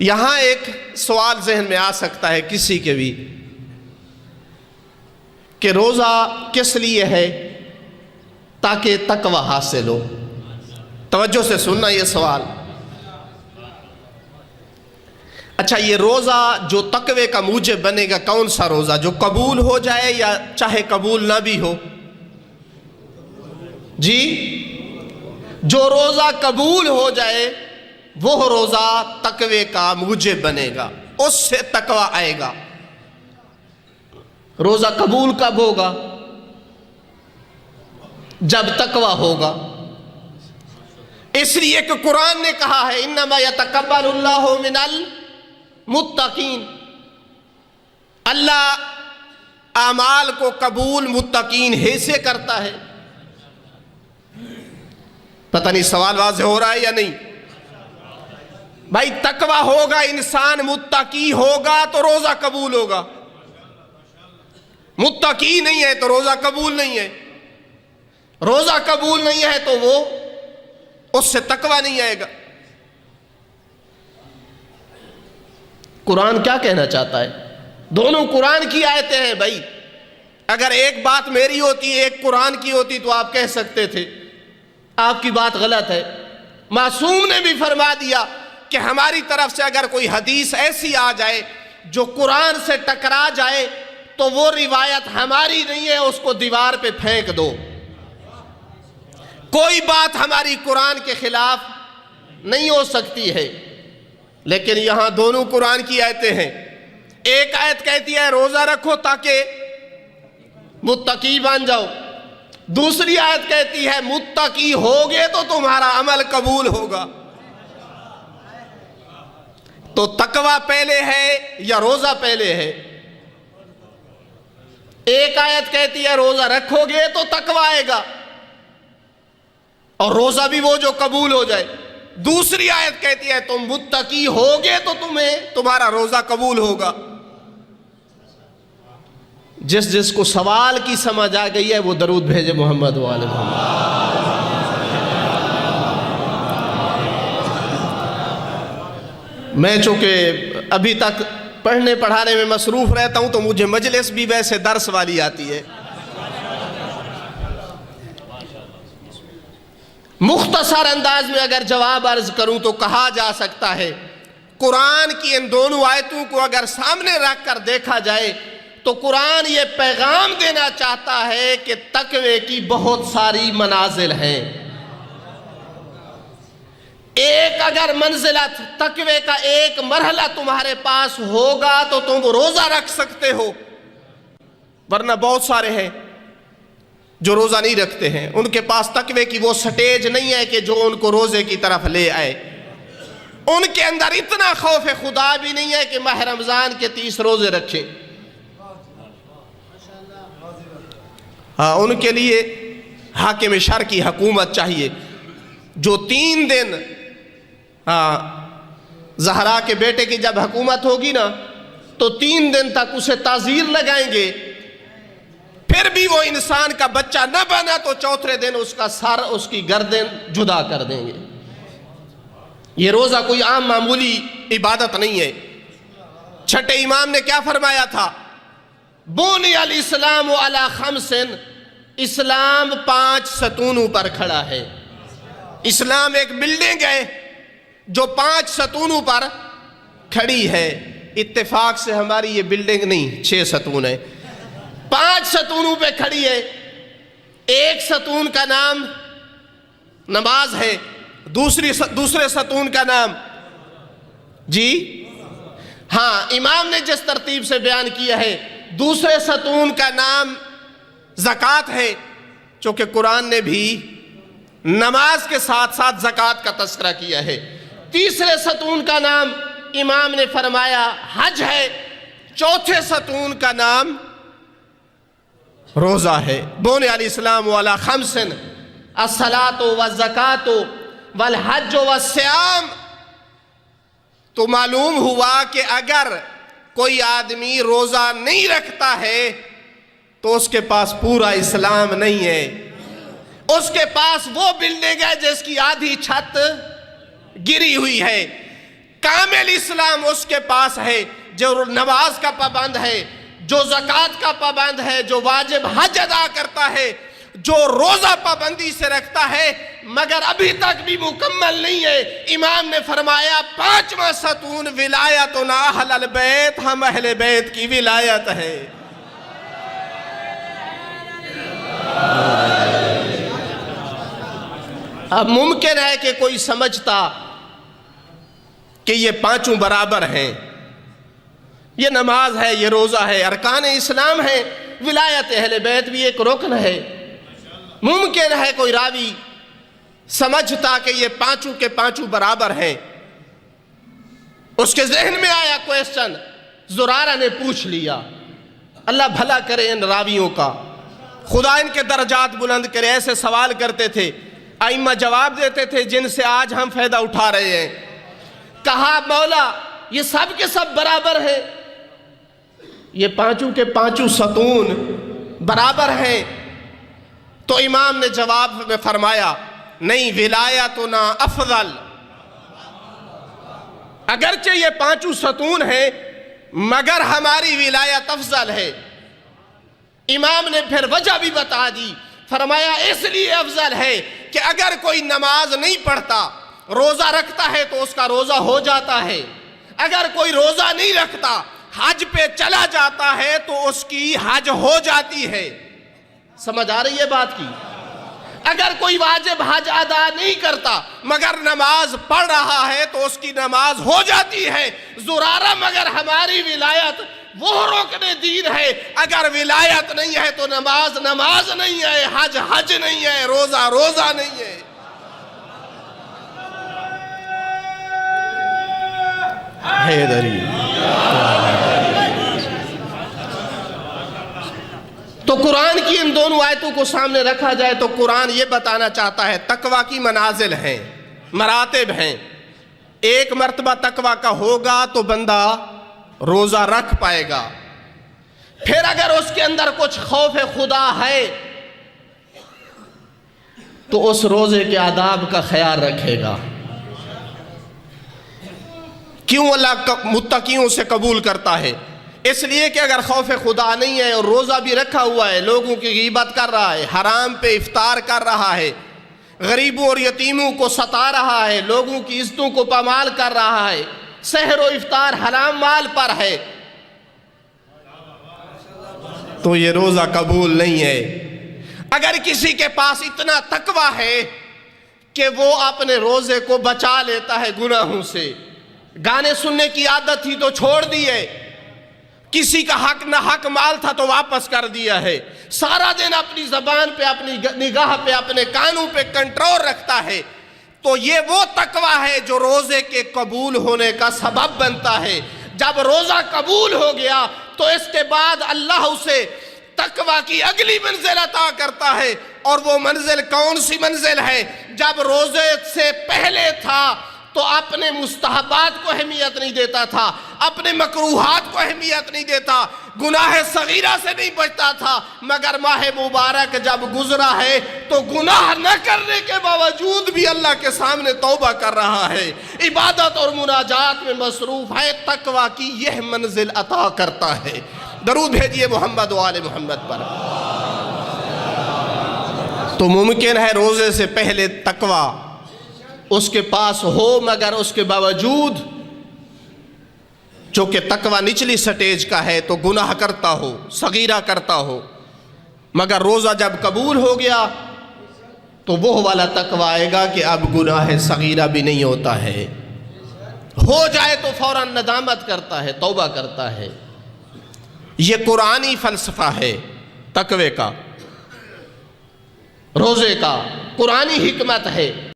یہاں ایک سوال ذہن میں آ سکتا ہے کسی کے بھی کہ روزہ کس لیے ہے؟ تاکہ تقوی حاصل ہو۔ توجہ سے سننا یہ سوال۔ اچھا، یہ روزہ جو تقوی کا موجب بنے گا کون سا روزہ؟ جو قبول ہو جائے یا چاہے قبول نہ بھی ہو؟ جی، جو روزہ قبول ہو جائے وہ روزہ تقوی کا موجب بنے گا، اس سے تقوی آئے گا۔ روزہ قبول کب ہوگا؟ جب تقوی ہوگا۔ اس لیے کہ قرآن نے کہا ہے انما یتقبل اللہ من المتقین، اللہ اعمال کو قبول متقین ہی سے کرتا ہے۔ پتہ نہیں سوال واضح ہو رہا ہے یا نہیں؟ بھائی تقوی ہوگا، انسان متقی ہوگا تو روزہ قبول ہوگا، متقی نہیں ہے تو روزہ قبول نہیں ہے، روزہ قبول نہیں ہے تو وہ اس سے تقوی نہیں آئے گا۔ قرآن کیا کہنا چاہتا ہے؟ دونوں قرآن کی آیتیں ہیں بھائی۔ اگر ایک بات میری ہوتی ایک قرآن کی ہوتی تو آپ کہہ سکتے تھے آپ کی بات غلط ہے۔ معصوم نے بھی فرما دیا کہ ہماری طرف سے اگر کوئی حدیث ایسی آ جائے جو قرآن سے ٹکرا جائے تو وہ روایت ہماری نہیں ہے، اس کو دیوار پہ پھینک دو۔ کوئی بات ہماری قرآن کے خلاف نہیں ہو سکتی ہے۔ لیکن یہاں دونوں قرآن کی آیتیں ہیں۔ ایک آیت کہتی ہے روزہ رکھو تاکہ متقی بن جاؤ، دوسری آیت کہتی ہے متقی ہوگے تو تمہارا عمل قبول ہوگا۔ تو تقوی پہلے ہے یا روزہ پہلے ہے؟ ایک آیت کہتی ہے روزہ رکھو گے تو تقوی آئے گا اور روزہ بھی وہ جو قبول ہو جائے۔ دوسری آیت کہتی ہے تم متقی ہوگے تو تمہارا روزہ قبول ہوگا۔ جس جس کو سوال کی سمجھ آ گئی ہے وہ درود بھیجے محمد وآل محمد۔ میں چونکہ ابھی تک پڑھنے پڑھانے میں مصروف رہتا ہوں تو مجھے مجلس بھی ویسے درس والی آتی ہے۔ مختصر انداز میں اگر جواب عرض کروں تو کہا جا سکتا ہے قرآن کی ان دونوں آیتوں کو اگر سامنے رکھ کر دیکھا جائے تو قرآن یہ پیغام دینا چاہتا ہے کہ تقوی کی بہت ساری منازل ہیں۔ ایک اگر منزلت تقوی کا ایک مرحلہ تمہارے پاس ہوگا تو تم روزہ رکھ سکتے ہو، ورنہ بہت سارے ہیں جو روزہ نہیں رکھتے ہیں، ان کے پاس تقوی کی وہ سٹیج نہیں ہے کہ جو ان کو روزے کی طرف لے آئے۔ ان کے اندر اتنا خوف خدا بھی نہیں ہے کہ ماہ رمضان کے 30 روزے رکھیں۔ ہاں، ان کے لیے حاکم شرع کی حکومت چاہیے جو 3 دن زہرا کے بیٹے کی جب حکومت ہوگی نا تو 3 دن تک اسے تعزیر لگائیں گے، پھر بھی وہ انسان کا بچہ نہ بنا تو 4تھے دن اس کا سر اس کی گردن جدا کر دیں گے۔ یہ روزہ کوئی عام معمولی عبادت نہیں ہے۔ چھٹے امام نے کیا فرمایا تھا؟ بنی الاسلام علی 5، اسلام 5 ستونوں پر کھڑا ہے۔ اسلام ایک بلڈنگ ہے جو 5 ستونوں پر کھڑی ہے۔ اتفاق سے ہماری یہ بلڈنگ نہیں 6 ستون ہے، 5 ستونوں پہ کھڑی ہے۔ ایک ستون کا نام نماز ہے، دوسرے ستون کا نام جی ہاں امام نے جس ترتیب سے بیان کیا ہے، دوسرے ستون کا نام زکوٰۃ ہے، چونکہ قرآن نے بھی نماز کے ساتھ ساتھ زکوٰۃ کا تذکرہ کیا ہے۔ تیسرے ستون کا نام امام نے فرمایا حج ہے، 4تھے ستون کا نام روزہ ہے۔ بنی الاسلام علی 5 الصلاۃ والزکاۃ والحج والصیام۔ تو معلوم ہوا کہ اگر کوئی آدمی روزہ نہیں رکھتا ہے تو اس کے پاس پورا اسلام نہیں ہے، اس کے پاس وہ بلڈنگ ہے جس کی آدھی چھت گری ہوئی ہے۔ کامل اسلام اس کے پاس ہے جو نماز کا پابند ہے، جو زکوٰۃ کا پابند ہے، جو واجب حج ادا کرتا ہے، جو روزہ پابندی سے رکھتا ہے، مگر ابھی تک بھی مکمل نہیں ہے۔ امام نے فرمایا 5واں ستون ولایتنا اہل البیت، ہم اہل بیت کی ولایت ہے۔ اب ممکن ہے کہ کوئی سمجھتا کہ یہ پانچوں برابر ہیں، یہ نماز ہے، یہ روزہ ہے، ارکان اسلام ہے، ولایت اہل بیت بھی ایک رکن ہے۔ ممکن ہے کوئی راوی سمجھتا کہ یہ پانچوں کے پانچوں برابر ہیں، اس کے ذہن میں آیا کویسچن، زرارہ نے پوچھ لیا، اللہ بھلا کرے ان راویوں کا، خدا ان کے درجات بلند کرے۔ ایسے سوال کرتے تھے، ائمہ جواب دیتے تھے جن سے آج ہم فائدہ اٹھا رہے ہیں۔ کہا مولا یہ سب کے سب برابر ہیں، یہ پانچوں کے پانچوں ستون برابر ہیں؟ تو امام نے جواب میں فرمایا نہیں، ولایتنا افضل، اگرچہ یہ پانچوں ستون ہیں مگر ہماری ولایت افضل ہے۔ امام نے پھر وجہ بھی بتا دی، فرمایا اس لیے افضل ہے کہ اگر کوئی نماز نہیں پڑھتا، روزہ رکھتا ہے تو اس کا روزہ ہو جاتا ہے، اگر کوئی روزہ نہیں رکھتا، حج پہ چلا جاتا ہے تو اس کی حج ہو جاتی ہے۔ سمجھ آ رہی ہے بات کی؟ اگر کوئی واجب حج ادا نہیں کرتا مگر نماز پڑھ رہا ہے تو اس کی نماز ہو جاتی ہے۔ زرارہ مگر ہماری ولایت وہ رکن دین ہے، اگر ولایت نہیں ہے تو نماز نماز نہیں ہے، حج حج نہیں ہے، روزہ روزہ نہیں ہے۔ حیدری تو قرآن کی ان دونوں آیتوں کو سامنے رکھا جائے تو قرآن یہ بتانا چاہتا ہے تقویٰ کی منازل ہیں، مراتب ہیں۔ ایک مرتبہ تقویٰ کا ہوگا تو بندہ روزہ رکھ پائے گا، پھر اگر اس کے اندر کچھ خوف خدا ہے تو اس روزے کے آداب کا خیال رکھے گا۔ کیوں اللہ متقیوں سے قبول کرتا ہے؟ اس لیے کہ اگر خوف خدا نہیں ہے اور روزہ بھی رکھا ہوا ہے، لوگوں کی غیبت کر رہا ہے، حرام پہ افطار کر رہا ہے، غریبوں اور یتیموں کو ستا رہا ہے، لوگوں کی عزتوں کو پامال کر رہا ہے، سحر و افطار حرام مال پر ہے، تو یہ روزہ قبول نہیں ہے۔ اگر کسی کے پاس اتنا تقویٰ ہے کہ وہ اپنے روزے کو بچا لیتا ہے گناہوں سے، گانے سننے کی عادت تھی تو چھوڑ دیے، کسی کا حق نہ حق مال تھا تو واپس کر دیا ہے، سارا دن اپنی زبان پہ، اپنی نگاہ پہ، اپنے کانوں پہ کنٹرول رکھتا ہے، تو یہ وہ تقویٰ ہے جو روزے کے قبول ہونے کا سبب بنتا ہے۔ جب روزہ قبول ہو گیا تو اس کے بعد اللہ اسے تقویٰ کی اگلی منزل عطا کرتا ہے، اور وہ منزل کون سی منزل ہے؟ جب روزے سے پہلے تھا تو اپنے مستحبات کو اہمیت نہیں دیتا تھا، اپنے مکروہات کو اہمیت نہیں دیتا، گناہ صغیرہ سے نہیں بچتا تھا، مگر ماہ مبارک جب گزرا ہے تو گناہ نہ کرنے کے باوجود بھی اللہ کے سامنے توبہ کر رہا ہے، عبادت اور مناجات میں مصروف ہے، تقویٰ کی یہ منزل عطا کرتا ہے۔ درود بھیجئے محمد و آل محمد پر۔ تو ممکن ہے روزے سے پہلے تقویٰ اس کے پاس ہو، مگر اس کے باوجود چونکہ تقویٰ نچلی سٹیج کا ہے تو گناہ کرتا ہو، صغیرہ کرتا ہو، مگر روزہ جب قبول ہو گیا تو وہ والا تقویٰ آئے گا کہ اب گناہ صغیرہ بھی نہیں ہوتا ہے، ہو جائے تو فوراً ندامت کرتا ہے، توبہ کرتا ہے۔ یہ قرآنی فلسفہ ہے تقوی کا، روزے کا قرآنی حکمت ہے۔